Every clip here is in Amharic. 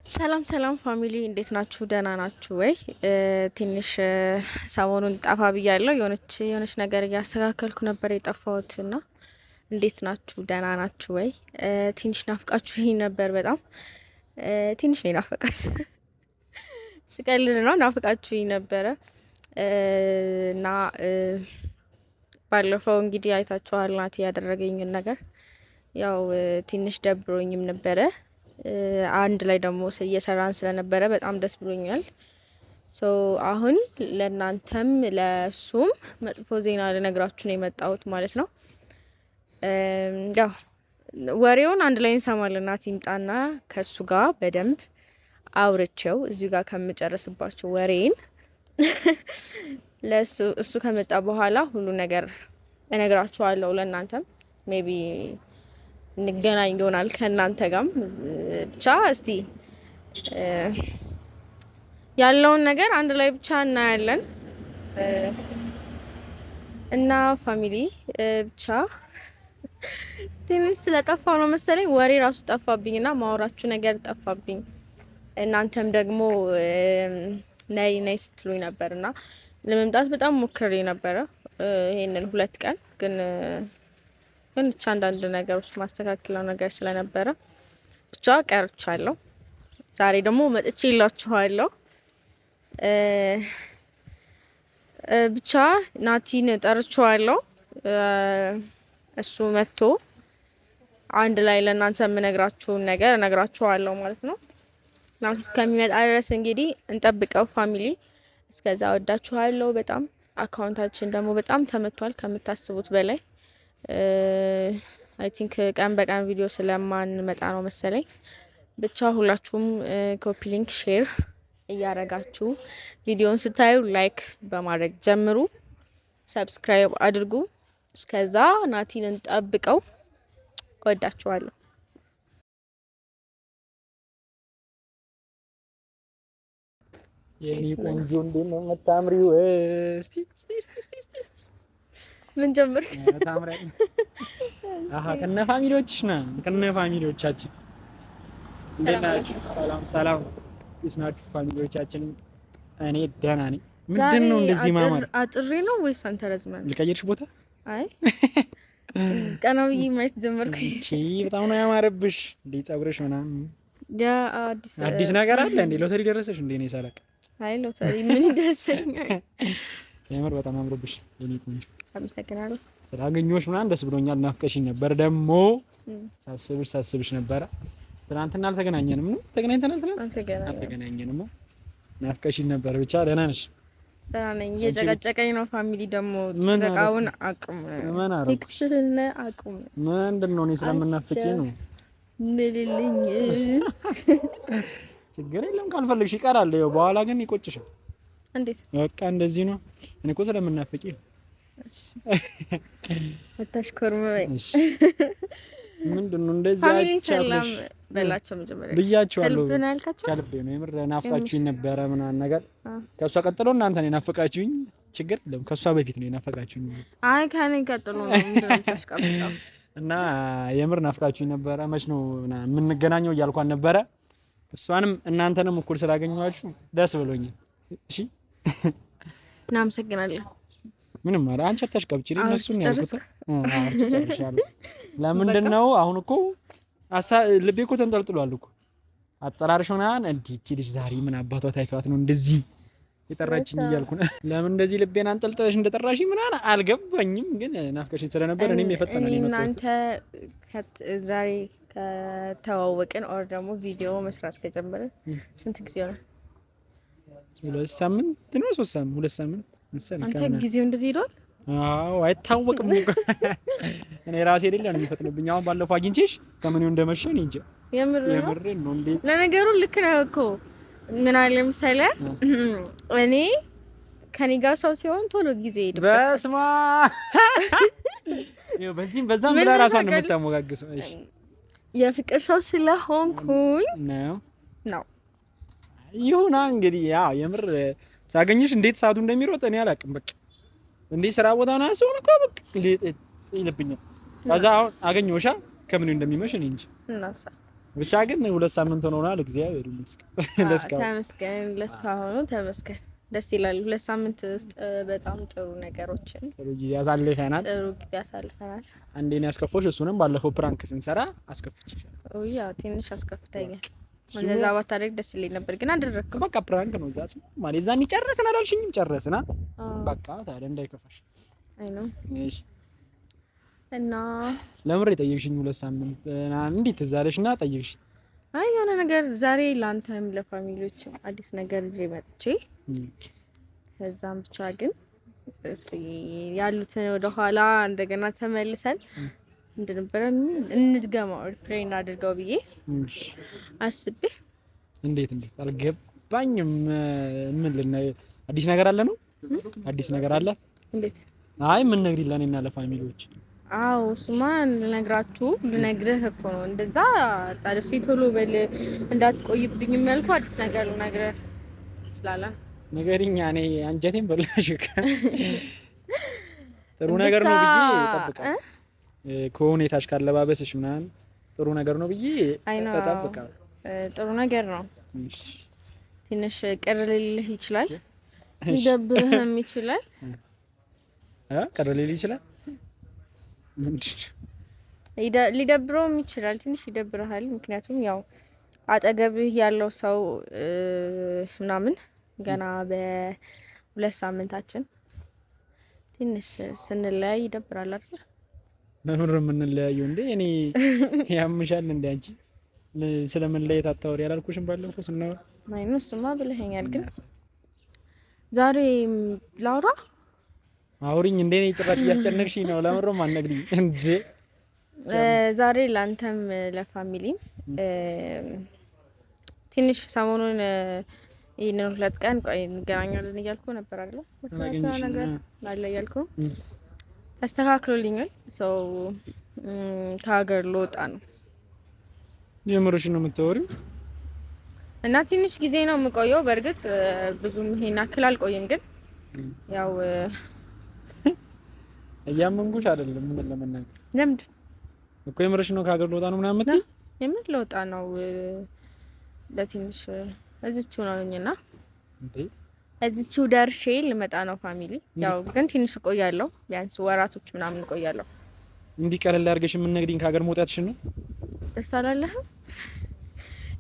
ሰላም ሰላም ፋሚሊ እንዴት ናችሁ? ደህና ናችሁ ወይ? ትንሽ ሰሞኑን ጠፋ ብያለሁ። የሆነች ነገር እያስተካከልኩ ነበር የጠፋሁት እና እንዴት ናችሁ? ደህና ናችሁ ወይ? ትንሽ ናፍቃችሁኝ ነበር በጣም ትንሽ ነው ናፈቃችሁ። ስቀልድ ነው ናፍቃችሁኝ ነበረ እና ባለፈው እንግዲህ አይታችኋል ናቲ ያደረገኝን ነገር ያው ትንሽ ደብሮኝም ነበረ። አንድ ላይ ደግሞ እየሰራን ስለነበረ በጣም ደስ ብሎኛል። አሁን ለእናንተም ለሱም መጥፎ ዜና ልነግራችሁ ነው የመጣሁት ማለት ነው። ያው ወሬውን አንድ ላይ እንሰማለን። ናቲ ይምጣና ከሱ ጋር በደንብ አውርቼው እዚሁ ጋር ከምጨርስባችሁ ወሬን እሱ ከመጣ በኋላ ሁሉ ነገር እነግራችኋለሁ። ለእናንተም ሜቢ እንገናኝ ይሆናል ከእናንተ ጋርም ብቻ እስቲ ያለውን ነገር አንድ ላይ ብቻ እናያለን እና ፋሚሊ ብቻ ትንሽ ስለጠፋው ነው መሰለኝ ወሬ ራሱ ጠፋብኝና ማውራችሁ ነገር ጠፋብኝ። እናንተም ደግሞ ነይ ስትሉኝ ነበርና ለመምጣት በጣም ሞክሬ ነበረ ይሄንን 2 ቀን ግን ብቻ አንዳንድ ነገሮች ማስተካከለው ነገር ስለነበረ ብቻ ቀርቻለሁ። ዛሬ ደግሞ መጥቼ ይላችኋለሁ። ብቻ ናቲን ጠርቼዋለሁ። እሱ መጥቶ አንድ ላይ ለእናንተ የምነግራችሁን ነገር እነግራችኋለሁ ማለት ነው። ናቲ እስከሚመጣ ድረስ እንግዲህ እንጠብቀው ፋሚሊ። እስከዛ ወዳችኋለሁ በጣም። አካውንታችን ደግሞ በጣም ተመቷል ከምታስቡት በላይ። አይ ቲንክ ቀን በቀን ቪዲዮ ስለማንመጣ ነው መሰለኝ። ብቻ ሁላችሁም ኮፒ ሊንክ ሼር እያረጋችሁ ቪዲዮውን ስታዩ ላይክ በማድረግ ጀምሩ። ሰብስክራይብ አድርጉ። እስከዛ ናቲን እንጠብቀው። ወዳችኋለሁ። የኔ ቆንጆ እንዴት ነው የምታምሪው? እስቲ ምን ጀመርክ? ታምራለህ። ከነ ፋሚሊዎችሽ ነን ከነ ፋሚሊዎቻችን ሰላም ናችሁ ፋሚሊዎቻችን? እኔ ደህና ነኝ። ምንድን ነው እንደዚህ ማማር? አጥሬ ነው ወይስ አንተ ረዝመህ ልቀይርሽ ቦታ? አይ ቀና ብዬ ማየት ጀመርኩኝ። በጣም ነው ያማረብሽ። እንዴ ጸጉርሽ ምናምን ያ አዲስ ነገር አለ እንዴ? ሎተሪ ደረሰሽ እንዴ? እኔ ሳላቅ። አይ ሎተሪ ምን ይደርሰኛል? የምር በጣም አምሮብሽ የኔ ቆንጆ። አመሰግናለሁ። ስላገኘሁሽ ምናምን ደስ ብሎኛል። ናፍቀሽኝ ነበር ደግሞ ሳስብሽ ነበረ። ትናንትና አልተገናኘንም ነው? ተገናኝተናል? አልተገናኘንም። ናፍቀሽኝ ነበር። ብቻ ደህና ነሽ? ደህና ነኝ። እየጨቀጨቀኝ ነው ፋሚሊ ደግሞ ተቃውን አቁም። ፊክስልነ አቁም። ምንድነው? እኔ ስለምናፍቂ ነው። ምልልኝ ችግር የለም ካልፈልግሽ ይቀራል። ይኸው በኋላ ግን ይቆጭሻል። እንዴት? በቃ እንደዚህ ነው። እኔ እኮ ስለምናፍቂ ነው። አታሽኮርመኝ። ምንድነው እንደዚህ ሰላም በላቸው መጀመሪያ ብያቸዋለሁ። ከልብ ነው የምር ናፍቃችሁኝ ነበረ ምናምን ነገር። ከሷ ቀጥሎ እናንተ ነው ናፍቃችሁኝ። ችግር የለም ከሷ በፊት ነው ናፍቃችሁኝ። አይ ከኔ ቀጥሎ ነው ምንድነው ታሽቃብጣው እና የምር ናፍቃችሁኝ ነበረ። መች ነው የምንገናኘው እያልኳን ነበረ። እሷንም እናንተንም እኩል ስላገኘኋችሁ ደስ ብሎኛል። እሺ እናመሰግናለን። ምንም ማለት አንቺ አታሽቀብጪ። እነሱ ነው ያልኩት። አርጨርሻለሁ። ለምንድን ነው አሁን እኮ ልቤ እኮ ተንጠልጥሏል እኮ አጠራርሽ ምናምን። እንዴ ልጅ ዛሬ ምን አባቷ ታይቷት ነው እንደዚህ የጠራችኝ እያልኩ ነው። ለምን እንደዚህ ልቤን አንጠልጥለሽ እንደጠራሽኝ ምናምን አልገባኝም፣ ግን ናፍቀሽኝ ስለነበር እኔም የፈጠነ ነው የመጣሁት። እናንተ ዛሬ ከተዋወቅን ኦር ደግሞ ቪዲዮ መስራት ከጀመርን ስንት ጊዜ ሆነ? 2 ሳምንት ነው 3 ሳምንት 2 ሳምንት መሰለኝ። አንተ ጊዜው እንደዚህ ሄዷል? አዎ አይታወቅም እኮ እኔ ራሴ አይደለ ነው የሚፈጥነብኝ። አሁን ባለፈው አግኝቼሽ ከምን ይሁን እንደመሸ እኔ እንጃ። የምር ነው እንዴ? ለነገሩ ልክ ነው እኮ ምን አለ ለምሳሌ እኔ ከኔ ጋር ሰው ሲሆን ቶሎ ጊዜ ሄድ። በስማ ይኸው በዛም ብላ ራሷን ነው የምታሞጋግሰው። እሺ የፍቅር ሰው ስለሆንኩኝ ነው ይሁና እንግዲህ። ያው የምር ሳገኝሽ እንዴት ሰዓቱ እንደሚሮጥ እኔ አላውቅም። በቃ እንዴ ስራ ቦታ ነው ሰው ነው በቃ ይልብኛል። ከዛ አሁን አገኘሁሻ ከምን እንደሚመሽ እኔ እንጂ ብቻ ግን 2 ሳምንት ሆኖናል። እግዚአብሔር ይመስገን። ተመስገን ለስካሁኑ ተመስገን። ደስ ይላል። 2 ሳምንት ውስጥ በጣም ጥሩ ነገሮችን ጥሩ ጊዜ አሳልፈናል። አንዴ ነው ያስከፋሽ። እሱንም ባለፈው ፕራንክ ስንሰራ አስከፍችሻል። ያ ትንሽ አስከፍተኛል። እንደዛ ባታደርግ ደስ ይለኝ ነበር ግን አደረግከው። በቃ ፕራንክ ነው። እዛስ ማለት ዛን ጨረስን አላልሽኝም? ጨረስና በቃ ታዲያ እንዳይከፋሽ። አይ ነው። እሺ። እና ለምን ጠየቅሽኝ? 2 ሳምንት እንዴት ትዝ አለሽና ጠየቅሽ? አይ የሆነ ነገር ዛሬ ላንተም ለፋሚሊዎችም አዲስ ነገር ይዤ መጥቼ ከዛም ብቻ ግን እስቲ ያሉትን ወደ ኋላ እንደገና ተመልሰን እንደነበረ እንድገማው ሪፕሌይ አድርገው ብዬ አስቤ። እንዴት አልገባኝም። ምን አዲስ ነገር አለ ነው? አዲስ ነገር አለ? እንዴት? አይ ምን ነግሪላኔ እና ለፋሚሊዎች? አው እሱማ ልነግርህ እኮ ነው። እንደዛ ጣልፊ ቶሎ በል እንዳትቆይብኝ የሚያልኩ አዲስ ነገር ልነግርህ ስላላ ነገርኛ እኔ አንጀቴን በላሽ። ጥሩ ነገር ነው ብዬ እጠብቃለሁ። ከሁኔታሽ ካለባበስሽ ምናምን ጥሩ ነገር ነው ብዬ እጠብቃለሁ። ጥሩ ነገር ነው። ትንሽ ቅር ሊልህ ይችላል፣ ሊደብርህም ይችላል። ቅር ሊልህ ይችላል፣ ሊደብረውም ይችላል። ትንሽ ይደብርሃል። ምክንያቱም ያው አጠገብህ ያለው ሰው ምናምን ገና በ2 ሳምንታችን ትንሽ ስንለያይ ይደብራል አይደል? ለምን የምንለያየው እንዴ? እኔ ያምሻል እንዴ? አንቺ ስለመለየት አታወሪ ያላልኩሽም ባለፈው ስናወራ? ማይኑ እሱማ ብለኸኛል። ግን ዛሬ ላውራ አውሪኝ እንዴ? እኔ ጭራሽ እያስጨነቅሽኝ ነው። ለምን ነው ማነግሪኝ እንዴ? ዛሬ ላንተም ለፋሚሊም ትንሽ ሰሞኑን ይሄን 2 ቀን ቆይ እንገናኛለን እያልኩ ነበር አይደል? መስተካከል ነገር አለ እያልኩ ተስተካክሎልኛል። ሰው ከሀገር ልወጣ ነው። የምርሽን ነው የምታወሪው? እና ትንሽ ጊዜ ነው የምቆየው። በእርግጥ ብዙም ይሄን አክል አልቆይም። ግን ያው እያመንኩሽ አይደለም። ምን ለመናገር ለምንድን እኮ የምርሽን ነው ከሀገር ልወጣ ነው ምናምን የምትይ? የምን ልወጣ ነው? ለትንሽ እዚችው ነውኝና እንዴ እዚችው ደርሼ ልመጣ ነው ፋሚሊ። ያው ግን ትንሽ እቆያለሁ፣ ቢያንስ ወራቶች ምናምን እቆያለሁ። እንዲህ ቀለል አድርገሽ የምንነግሪኝ ከሀገር መውጣትሽን ነው? ደስ አላለህም?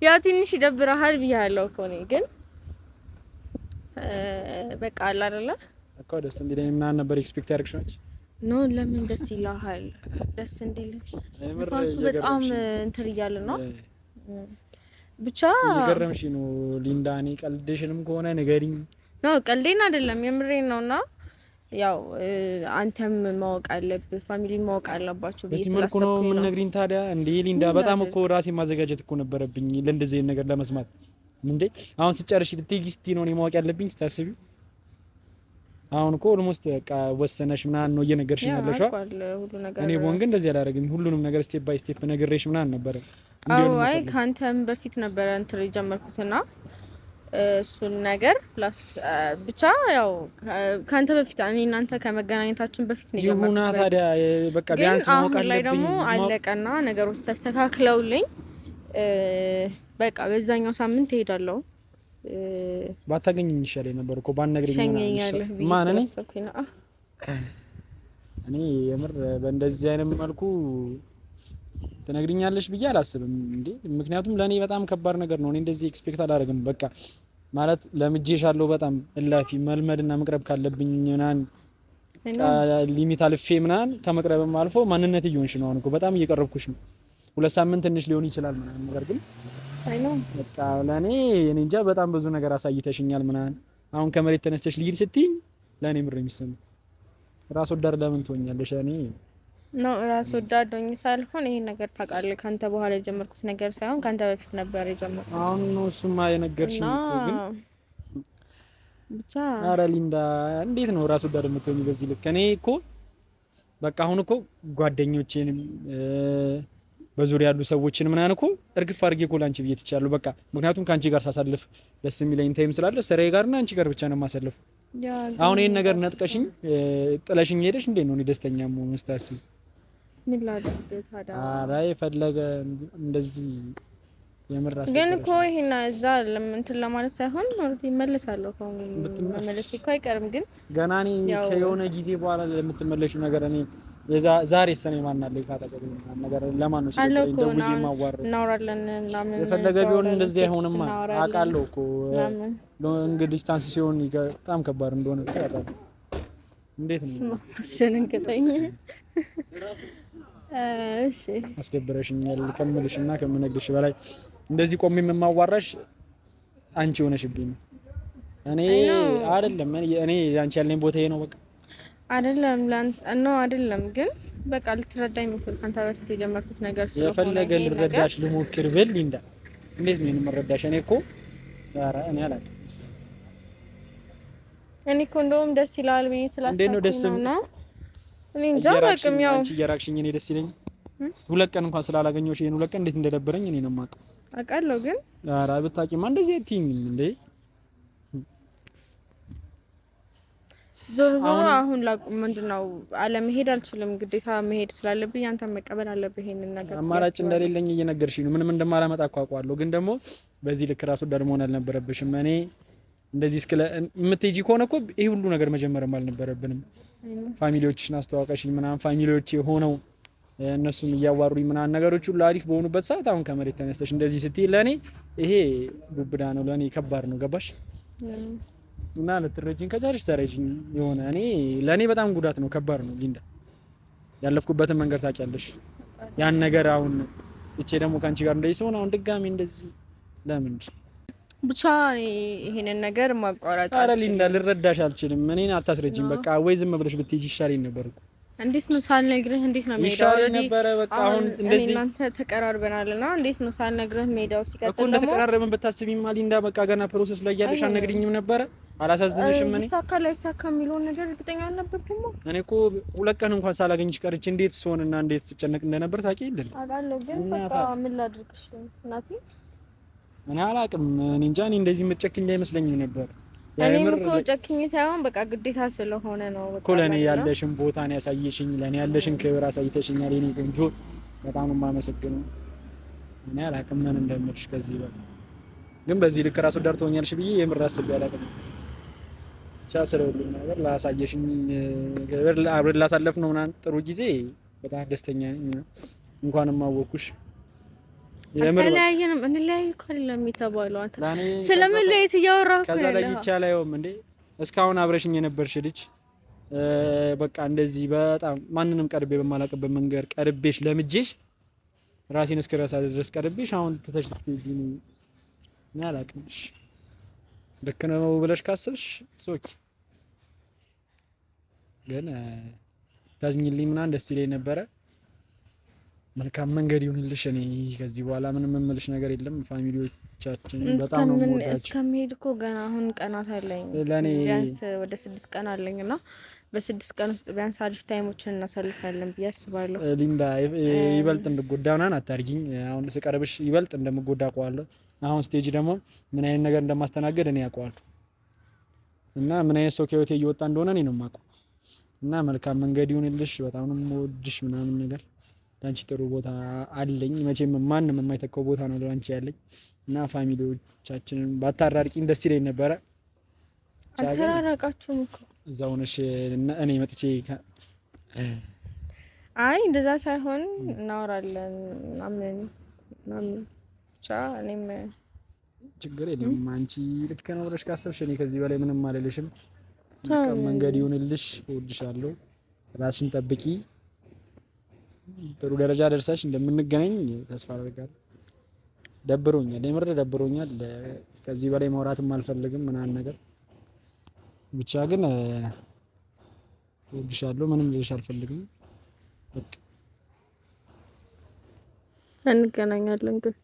ያው ትንሽ ይደብርሃል ብያለሁ እኮ እኔ። ግን በቃ አለ አይደለ እኮ ደስ እንዲለኝ ምናምን ነበር ኤክስፔክት ያደርግሽው አንቺ? ኖ ለምን ደስ ይላል? ደስ እንዲል ፋሱ በጣም እንትን እያለ ነው። ብቻ እየገረምሽ ነው ሊንዳ። እኔ ቀልድሽንም ከሆነ ንገሪኝ። ነው ቀልዴን አይደለም የምሬን ነውና ያው አንተም ማወቅ አለብህ፣ ፋሚሊ ማወቅ አለባችሁ ብዬ በዚህ መልኩ ነው የምንነግሪኝ። ታዲያ እንዴ ሊንዳ በጣም እኮ ራሴ ማዘጋጀት እኮ ነበረብኝ ለእንደዚህ ነገር ለመስማት። እንዴ አሁን ስጨርሽ ልትይስቲ ነው እኔ ማወቅ ያለብኝ ስታስቢ። አሁን እኮ ኦልሞስት በቃ ወሰነሽ ምናምን ነው እየነገርሽኝ ያለሽው። እኔ ቦን ግን እንደዚህ አላደርግም። ሁሉንም ነገር ስቴፕ ባይ ስቴፕ ነግሬሽ ምናምን ነበር። አይ ካንተም በፊት ነበር እንትን የጀመርኩትና እሱን ነገር ፕላስ ብቻ ያው ካንተ በፊት እኔ እናንተ ከመገናኘታችን በፊት ነው የጀመርኩት። ይሁና ታዲያ በቃ ቢያንስ ማወቅ አለብኝ። ላይ ደግሞ አለቀና ነገሮች ተስተካክለውልኝ በቃ በዛኛው ሳምንት እሄዳለሁ። ባታገኝኝ ይሻለኝ ነበር እኮ ባንነግሪኝ ማን ነኝ እኔ የምር በእንደዚህ አይነት መልኩ ትነግሪኛለሽ ብዬ አላስብም እንዴ። ምክንያቱም ለኔ በጣም ከባድ ነገር ነው። እኔ እንደዚህ ኤክስፔክት አላደርግም። በቃ ማለት ለምጄሻለሁ በጣም እላፊ መልመድና መቅረብ ካለብኝ ምናምን ሊሚት አልፌ ምናምን ከመቅረብም አልፎ ማንነት እየሆንሽ ነው። አሁን እኮ በጣም እየቀረብኩሽ ነው። 2 ሳምንት ትንሽ ሊሆን ይችላል ምናምን ነገር ግን በቃ ለኔ እኔ እንጃ በጣም ብዙ ነገር አሳይተሽኛል ምናምን። አሁን ከመሬት ተነስተሽ ልሂድ ስትይኝ ለኔ ምር የሚሰማኝ ራስ ወዳድ ለምን ትሆኛለሽ? እኔ ነው ራስ ወዳድ ሆኜ ሳልሆን ይሄን ነገር ታውቃለህ፣ ካንተ በኋላ የጀመርኩት ነገር ሳይሆን ካንተ በፊት ነበር የጀመርኩት። አሁን ነው እሱማ የነገርሽኝ እኮ ግን ብቻ ኧረ ሊንዳ እንዴት ነው ራስ ወዳድ የምትሆኚ በዚህ ልክ? እኔ እኮ በቃ አሁን እኮ ጓደኞቼንም በዙሪያ ያሉ ሰዎችን ምናምን እኮ እርግፍ አድርጌ እኮ ላንቺ ብዬ ትቻለሁ። በቃ ምክንያቱም ካንቺ ጋር ሳሳልፍ ደስ የሚለኝ ታይም ስላለ ስራዬ ጋርና አንቺ ጋር ብቻ ነው የማሳልፈው። አሁን ይሄን ነገር ነጥቀሽኝ ጥለሽኝ ሄደሽ እንዴት ነው እኔ ደስተኛ መሆን ስታስቢ? ምን ላድርግ ታዲያ? ኧረ የፈለገ እንደዚህ የምራስ ግን እኮ ይሄና እዛ እንትን ለማለት ሳይሆን ማለት ይመለሳለሁ እኮ መመለስ እኮ አይቀርም። ግን ገና እኔ ከየሆነ ጊዜ በኋላ ለምትመለሺው ነገር እኔ ዛሬ ሰኔ ማን አለ ካታቀበ ነገር ለማን ነው ሲደረግ እንደውዬ ማዋረድ እናወራለን ምናምን የፈለገ ቢሆን እንደዚህ አይሆንማ አውቃለሁ እኮ ሎንግ ዲስታንስ ሲሆን በጣም ከባድ እንደሆነ አውቃለሁ። እንዴት ነው አስደነገጠኝ። እሺ አስደብረሽኛል ከምልሽና ከምነግርሽ በላይ እንደዚህ ቆሜ የማዋራሽ አንቺ ሆነሽብኝ። እኔ አይደለም እኔ አንቺ ያለኝ ቦታ ይሄ ነው በቃ አይደለም ነው አይደለም። ግን በቃ ልትረዳኝ ምክር ካንተ በፊት የጀመርኩት ነገር ስለሆነ የፈለገ ልረዳሽ ልሞክር ብል ሊንዳ እንዴት ነው የምረዳሽ? እኔ እኮ ኧረ እኔ አላውቅም። እኔ እኮ እንደውም ደስ ይላል ብዬ ስላሰብኩ ነው። እኔ እንጃ በቃም ያው አንቺ እየራቅሽኝ እኔ ደስ ይለኝ። ሁለት ቀን እንኳን ስላላገኘሁሽ ይሄን ሁለት ቀን እንዴት እንደደበረኝ እኔ ነው የማውቀው። አውቃለሁ ግን ኧረ ብታውቂማ እንደዚህ አትይኝም እንዴ? ዞሮ አሁን ምንድነው አለመሄድ አልችልም። ግዴታ መሄድ ስላለብኝ አንተ መቀበል አለብህ ይሄንን ነገር። አማራጭ እንደሌለኝ እየነገርሽኝ ነው። ምንም እንደማላመጣ አቋቋለሁ። ግን ደግሞ በዚህ ልክ ራሱ ወዳድ መሆን አልነበረብሽም። እኔ እንደዚህ እስከ የምትሄጂ ከሆነ እኮ ይሄ ሁሉ ነገር መጀመርም አልነበረብንም። ፋሚሊዎችሽን አስተዋወቀሽኝ ምናምን ፋሚሊዎች ሆነው እነሱም እያዋሩኝ ምናምን ነገሮች ሁሉ አሪፍ በሆኑበት ሰዓት አሁን ከመሬት ተነስተሽ እንደዚህ ስትይ ለኔ ይሄ ዱብዳ ነው፣ ለኔ ከባድ ነው። ገባሽ? እና ልትረጂኝ ከቻልሽ ሰረጂኝ። የሆነ እኔ ለኔ በጣም ጉዳት ነው፣ ከባድ ነው ሊንዳ። ያለፍኩበትን መንገድ ታውቂያለሽ። ያን ነገር አሁን እቺ ደግሞ ካንቺ ጋር እንደዚህ ሆነ አሁን ድጋሚ እንደዚህ ለምን ብቻ ይሄንን ነገር ማቋረጥ አረ ሊንዳ ልረዳሽ አልችልም። እኔን አታስረጂኝ በቃ። ወይ ዝም ብለሽ ብትሄጂ ይሻለኝ ነበር እኮ። እንዴት ነው ሳልነግርህ እንዴት ነው ሜዳው? ይሻለኝ ነበር በቃ። አሁን እንደዚህ እናንተ ተቀራርበናልና እንዴት ነው ሳልነግርህ ሜዳው ሲቀጥል እኮ እንደተቀራረብን ብታስቢማ ሊንዳ በቃ ገና ፕሮሰስ ላይ ያለሽ አልነግሪኝም ነበረ? አላሳዝንሽም? እኔ ሳካ ላይ ሳካ የሚለውን ነገር እርግጠኛ አልነበርኩም። እኔ እኮ ሁለት ቀን እንኳን ሳላገኝሽ ቀርቼ እንዴት ስሆንና እንዴት ስጨነቅ እንደነበር ታውቂ የለም? አውቃለሁ ግን በቃ ምን ላድርግሽ እናቴ። እኔ አላውቅም። እኔ እንጃ። እኔ እንደዚህ የምትጨክኝ አይመስለኝም ነበር። እኔም እኮ ጨክኝ ሳይሆን በቃ ግዴታ ስለሆነ ነው በቃ። እኮ ለኔ ያለሽን ቦታ ነው ያሳየሽኝ፣ ለኔ ያለሽን ክብር አሳይተሽኛል። የኔ ቆንጆ በጣም ነው የማመሰግነው። እኔ አላውቅም ምን እንደምልሽ ከዚህ በላይ ግን በዚህ ልክ ራሱ ዳር ትሆኛለሽ ብዬ የምር አስቤ አላውቅም። ብቻ ስለሁሉም ነገር ላሳየሽኝ ክብር አብረን ላሳለፍነው ምናምን ጥሩ ጊዜ በጣም ደስተኛ ነኝ። እንኳንም አወኩሽ። ለምን እንለያይ እኮ አይደለም የተባለው። አንተ ስለመለየት እያወራሁ ከዛ ላይ ይቻላልም እንዴ? እስካሁን አብረሽኝ የነበርሽ ልጅ በቃ እንደዚህ በጣም ማንንም ቀርቤ በማላውቅበት መንገድ ቀርቤሽ ለምጄሽ ራሴን እስከራሳ ድረስ ቀርቤሽ አሁን ተተሽልኝ እና አላውቅምሽ። ልክ ነው ብለሽ ካሰብሽ ሶኪ ግን ታዝኝልኝ ምናምን ደስ ይለኝ ነበረ። መልካም መንገድ ይሁንልሽ። እኔ ከዚህ በኋላ ምንም የምልሽ ነገር የለም። ፋሚሊዎቻችን በጣም ነው የምወዳቸው። እስከምሄድ እኮ ገና አሁን ቀናት አለኝ። ቢያንስ ወደ 6 ቀን አለኝና በ6 ቀን ውስጥ ቢያንስ አሪፍ ታይሞችን እናሳልፋለን ብዬ አስባለሁ። ሊንዳ ይበልጥ እንድጎዳ ምናምን አታርጊኝ። አሁን ስቀርብሽ ይበልጥ እንደምጎዳ አውቀዋለሁ። አሁን ስቴጅ ደግሞ ምን አይነት ነገር እንደማስተናገድ እኔ አውቀዋለሁ እና ምን አይነት ሰው ከህይወቴ እየወጣ እንደሆነ እኔ ነው የማውቀው። እና መልካም መንገድ ይሁንልሽ። በጣም ነው የምወድሽ ምናምን ነገር ላንቺ ጥሩ ቦታ አለኝ። መቼም ማንንም የማይተካው ቦታ ነው ላንቺ ያለኝ እና ፋሚሊዎቻችንን ባታራርቂኝ ደስ ይለኝ ነበረ። አልተራራቃችሁም እኮ እዛው ነሽ እና እኔ መጥቼ አይ እንደዛ ሳይሆን እናወራለን ምናምን ብቻ እኔም ችግር የለም። አንቺ ልክ ነው ብለሽ ካሰብሽ እኔ ከዚህ በላይ ምንም አልልሽም። መልካም መንገድ ይሁንልሽ። እወድሻለሁ። ራስሽን ጠብቂ። ጥሩ ደረጃ ደርሰሽ እንደምንገናኝ ተስፋ አደርጋለሁ። ደብሮኛል፣ የምር ደብሮኛል። ከዚህ በላይ ማውራትም አልፈልግም ምናምን ነገር ብቻ ግን እወድሻለሁ። ምንም ልልሽ አልፈልግም። በቃ እንገናኛለን። ግን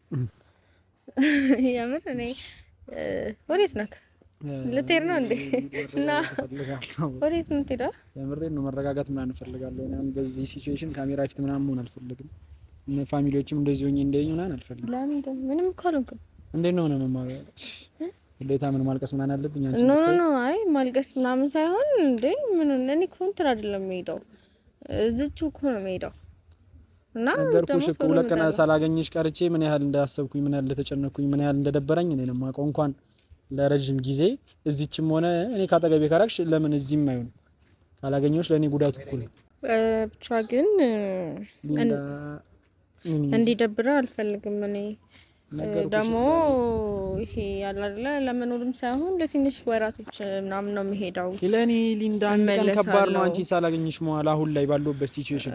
የምር እኔ ወዴት ነህ? ልትሄድ ነው እንዴ? እና ወዴት ነው የምትሄደው? የምሬን ነው። መረጋጋት ምናምን እፈልጋለሁ። እኔም በዚህ ሲቹዌሽን ካሜራ ፊት ምናምን መሆን አልፈልግም። ፋሚሊዎችም እንደዚህ ሆኜ እንደኝ ምናምን አልፈልግም። ለምን ምንም እኮ አልሆንኩም። እንዴት ነው የምማረው? ግዴታ ምን ማልቀስ ምናምን አለብኝ? አንቺ ኖ አይ ማልቀስ ምናምን ሳይሆን እንዴ ምን እኔ እኮ እንትን አይደለም የምሄደው፣ እዚቹ እኮ ነው የምሄደው። እና ነገርኩሽ እኮ ሁለት ቀን ሳላገኝሽ ቀርቼ ምን ያህል እንዳሰብኩኝ ምን ያህል እንደተጨነኩኝ ምን ያህል እንደደበረኝ እኔ ነው የማውቀው። እንኳን ለረጅም ጊዜ እዚህም ሆነ እኔ ካጠገቤ ካራክሽ ለምን እዚህም አይሆን ካላገኘሁሽ ለኔ ጉዳቱ እኮ ነው። ብቻ ግን እንዲደብረ አልፈልግም። እኔ ደግሞ ይሄ ያለ አይደለ ለመኖርም ሳይሆን ለትንሽ ወራቶች ምናምን ነው የሚሄደው። ለኔ ሊንዳ አንድ ቀን ከባድ ነው አንቺ ሳላገኝሽ መዋል አሁን ላይ ባለውበት ሲቹዌሽን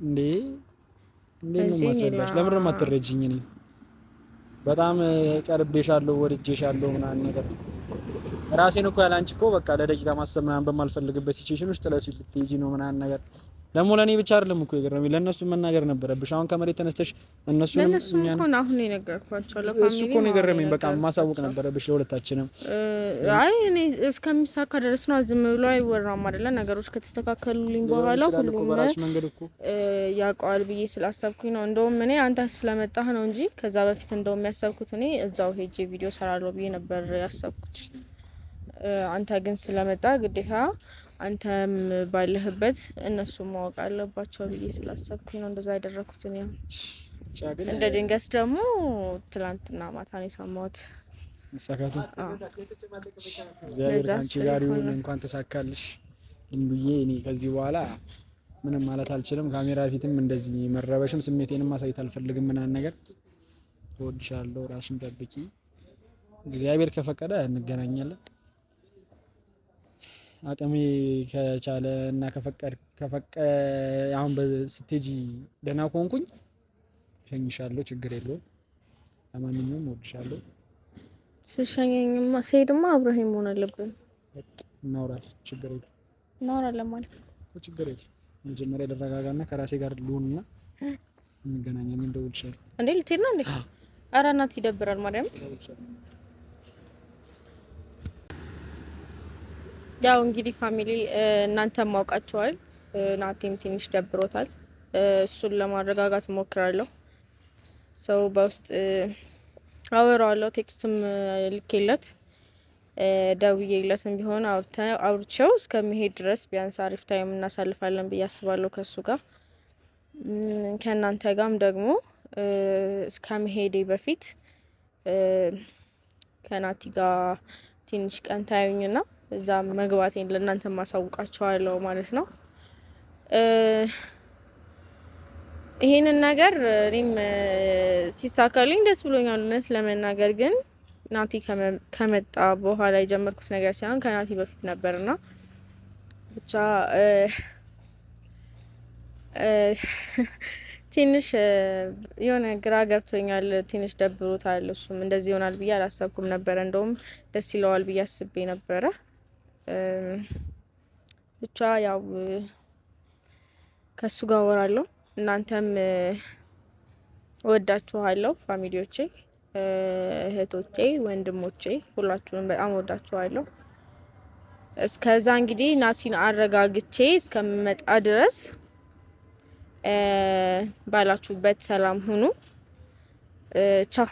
እንዴ ነው ማሰላሽ? ለምን ነው የማትረጂኝ? እኔ በጣም ቀርቤሻለሁ ወድጄሻለሁ ምናምን ነገር ራሴን እኮ ያላንቺ እኮ በቃ ለደቂቃ ማሰብ ምናምን በማልፈልግበት ሲቹዌሽን ውስጥ ለሲል ልትይጂ ነው ምናምን ነገር ደግሞ ለኔ ብቻ አይደለም እኮ የገረመኝ ለነሱ መናገር ነበረብሽ። አሁን ከመሬት ተነስተሽ እነሱንም እኛን እኮ አሁን የነገርኳቸው ለፋሚሊ እሱ እኮ ነው የገረመኝ። በቃ ማሳወቅ ነበረብሽ ለሁለታችንም። አይ እኔ እስከሚሳካ ድረስ ነው ዝም ብሎ አይወራም አይደለ? ነገሮች ከተስተካከሉልኝ በኋላ ሁሉም በራስሽ መንገድ እኮ ያውቀዋል ብዬ ስላሰብኩኝ ነው። እንደውም እኔ አንተ ስለመጣህ ነው እንጂ ከዛ በፊት እንደውም ያሰብኩት እኔ እዛው ሄጄ ቪዲዮ ሰራለሁ ብዬ ነበር ያሰብኩት። አንተ ግን ስለመጣ ግዴታ አንተም ባለህበት እነሱ ማወቅ አለባቸው ብዬ ስላሰብኩኝ ነው እንደዛ ያደረኩት። እኔ እንደ ድንገት ደግሞ ትላንትና ማታ ነው የሰማሁት መሳካቱ። እግዚአብሔር ካንቺ ጋር ይሁን። እንኳን ተሳካልሽ እንዱዬ። እኔ ከዚህ በኋላ ምንም ማለት አልችልም። ካሜራ ፊትም እንደዚህ መረበሽም ስሜቴንም ማሳየት አልፈልግም። ምናምን ነገር እወድሻለሁ። ራስሽን ጠብቂ። እግዚአብሔር ከፈቀደ እንገናኛለን። አቅሜ ከቻለ እና አሁን በስቴጂ ደህና ከሆንኩኝ ሸኝሻለሁ፣ ችግር የለውም። ለማንኛውም እወድሻለሁ። ስሸኘኝማ ስሄድማ አብረኸኝ መሆን አለብን። እናወራለን፣ ችግር የለውም። እናወራለን ማለት ነው፣ ችግር የለውም። መጀመሪያ ልረጋጋና ከራሴ ጋር ልሁንና እንገናኛለን። እንደውልሻለሁ። እንዴ ልትሄድ ነው እንዴ? ኧረ እናት ይደብራል ማርያም። ያው እንግዲህ ፋሚሊ እናንተም ማውቃቸዋል። ናቲም ትንሽ ደብሮታል። እሱን ለማረጋጋት እሞክራለሁ። ሰው በውስጥ አወራዋለሁ፣ ቴክስትም ልኬለት ደውዬለትም ቢሆን አውርቼው እስከሚሄድ ድረስ ቢያንስ አሪፍ ታይም እናሳልፋለን ብዬ አስባለሁ ከሱ ጋር። ከእናንተ ጋርም ደግሞ እስከመሄዴ በፊት ከናቲ ጋር ትንሽ ቀን ታዩኝና እዛ መግባቴን ለእናንተ ማሳውቃቸዋለሁ ማለት ነው። ይሄንን ነገር እኔም ሲሳካልኝ ደስ ብሎኛል እውነት ለመናገር። ግን ናቲ ከመጣ በኋላ የጀመርኩት ነገር ሳይሆን ከናቲ በፊት ነበርና ብቻ ትንሽ የሆነ ግራ ገብቶኛል። ትንሽ ደብሮታል። እሱም እንደዚህ ይሆናል ብዬ አላሰብኩም ነበረ። እንደውም ደስ ይለዋል ብዬ አስቤ ነበረ። ብቻ ያው ከሱ ጋር አወራለሁ። እናንተም እወዳችኋለሁ ፋሚሊዎቼ፣ እህቶቼ፣ ወንድሞቼ ሁላችሁንም በጣም እወዳችኋለሁ። እስከዛ እንግዲህ ናቲን አረጋግቼ እስከምመጣ ድረስ ባላችሁበት ሰላም ሁኑ። ቻው።